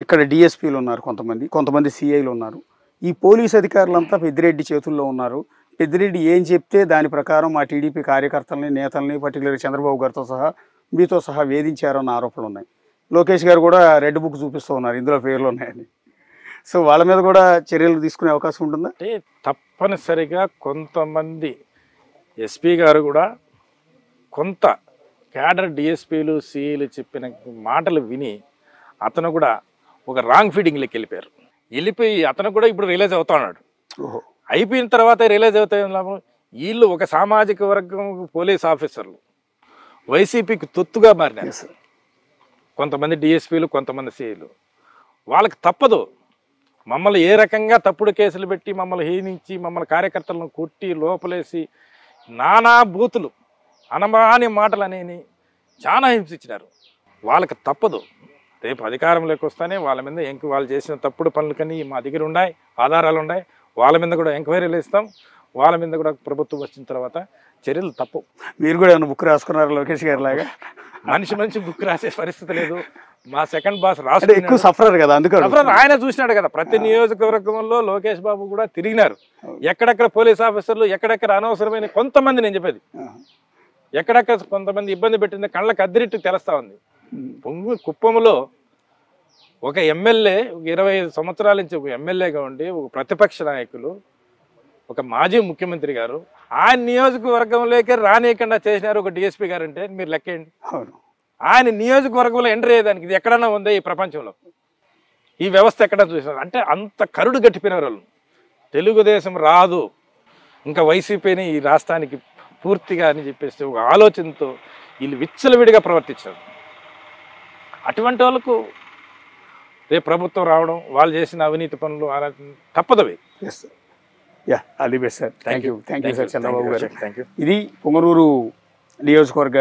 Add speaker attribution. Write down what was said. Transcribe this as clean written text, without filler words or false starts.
Speaker 1: ఇక్కడ డీఎస్పీలు ఉన్నారు కొంతమంది సీఐలు ఉన్నారు. ఈ పోలీస్ అధికారులంతా పెద్దిరెడ్డి చేతుల్లో ఉన్నారు. పెద్దిరెడ్డి ఏం చెప్తే దాని ప్రకారం మా టీడీపీ కార్యకర్తల్ని, నేతల్ని పర్టికులర్‌గా చంద్రబాబు గారితో సహా, మీతో సహా వేధించారన్న ఆరోపణలున్నాయి. లోకేష్ గారు కూడా రెడ్ బుక్ చూపిస్తూ ఉన్నారు. ఇందులో పేర్లున్నాయని. సో, వాళ్ళ మీద కూడా చర్యలు తీసుకునే అవకాశం ఉంటుందా?
Speaker 2: అంటే తప్పనిసరిగా కొంతమంది ఎస్పీ గారు కూడా కొంత క్యాడర్ డీఎస్పీలు, సీఈలు చెప్పిన మాటలు విని అతను కూడా ఒక రాంగ్ ఫీడింగ్లోకి వెళ్ళిపోయి అతను కూడా ఇప్పుడు రియలైజ్ అవుతా ఉన్నాడు.
Speaker 1: ఓహో!
Speaker 2: అయిపోయిన తర్వాత రియలైజ్ అవుతాయి లాభం. వీళ్ళు ఒక సామాజిక వర్గం పోలీస్ ఆఫీసర్లు వైసీపీకి తొత్తుగా మారినారు. కొంతమంది డిఎస్పీలు, కొంతమంది సీఈలు. వాళ్ళకి తప్పదు. మమ్మల్ని ఏ రకంగా తప్పుడు కేసులు పెట్టి మమ్మల్ని హీనించి మమ్మల్ని కార్యకర్తలను కొట్టి లోపలేసి నానా బూతులు అనబాని మాటలు అనేవి చాలా హింసించినారు. వాళ్ళకి తప్పదు. రేపు అధికారంలోకి వస్తానే వాళ్ళ మీద వాళ్ళు చేసిన తప్పుడు పనులు కానీ మా దగ్గర ఉన్నాయి, ఆధారాలు ఉన్నాయి. వాళ్ళ మీద కూడా ఎంక్వైరీలు ఇస్తాం. వాళ్ళ మీద కూడా ప్రభుత్వం వచ్చిన తర్వాత చర్యలు తప్పు.
Speaker 1: మీరు కూడా ఏమైనా బుక్ రాసుకున్నారు లోకేష్ గారి లాగా?
Speaker 2: మనిషి బుక్ రాసే పరిస్థితి లేదు. మా సెకండ్ బాస్
Speaker 1: ఎక్కువ సఫరర్ కదా, అందుకని
Speaker 2: ఆయన చూసినాడు కదా. ప్రతి నియోజకవర్గంలో లోకేష్ బాబు కూడా తిరిగినారు. ఎక్కడెక్కడ పోలీస్ ఆఫీసర్లు, ఎక్కడెక్కడ అనవసరమైన కొంతమంది, నేను చెప్పేది ఎక్కడెక్కడ కొంతమంది ఇబ్బంది పెట్టింది కళ్ళకు అద్దరిట్టు తెలుస్తా ఉంది. కుప్పంలో ఒక ఎమ్మెల్యే 25 సంవత్సరాల నుంచి ఒక ఎమ్మెల్యేగా ఉండి ఒక ప్రతిపక్ష నాయకులు, ఒక మాజీ ముఖ్యమంత్రి గారు ఆయన నియోజకవర్గంలోకి రానియకుండా చేసినారు ఒక డిఎస్పీ గారు. అంటే మీరు లెక్కేయండి. ఆయన నియోజకవర్గంలో ఎంటర్ అయ్యేదానికి ఇది ఎక్కడన్నా ఉందా ఈ ప్రపంచంలో? ఈ వ్యవస్థ ఎక్కడ చూసినారు? అంటే అంత కరుడు గట్టిపోయిన వాళ్ళు. తెలుగుదేశం రాదు, ఇంకా వైసీపీని ఈ రాష్ట్రానికి పూర్తిగా అని చెప్పేసి ఒక ఆలోచనతో వీళ్ళు విచ్చలవిడిగా ప్రవర్తించారు. అటువంటి వాళ్ళకు రేపు ప్రభుత్వం రావడం, వాళ్ళు చేసిన అవినీతి పనులు తప్పదవి.
Speaker 1: All the best sir. Thank you sir Chandrababu garu.
Speaker 2: Thank you.
Speaker 1: ఇది పొంగనూరు నియోజకవర్గ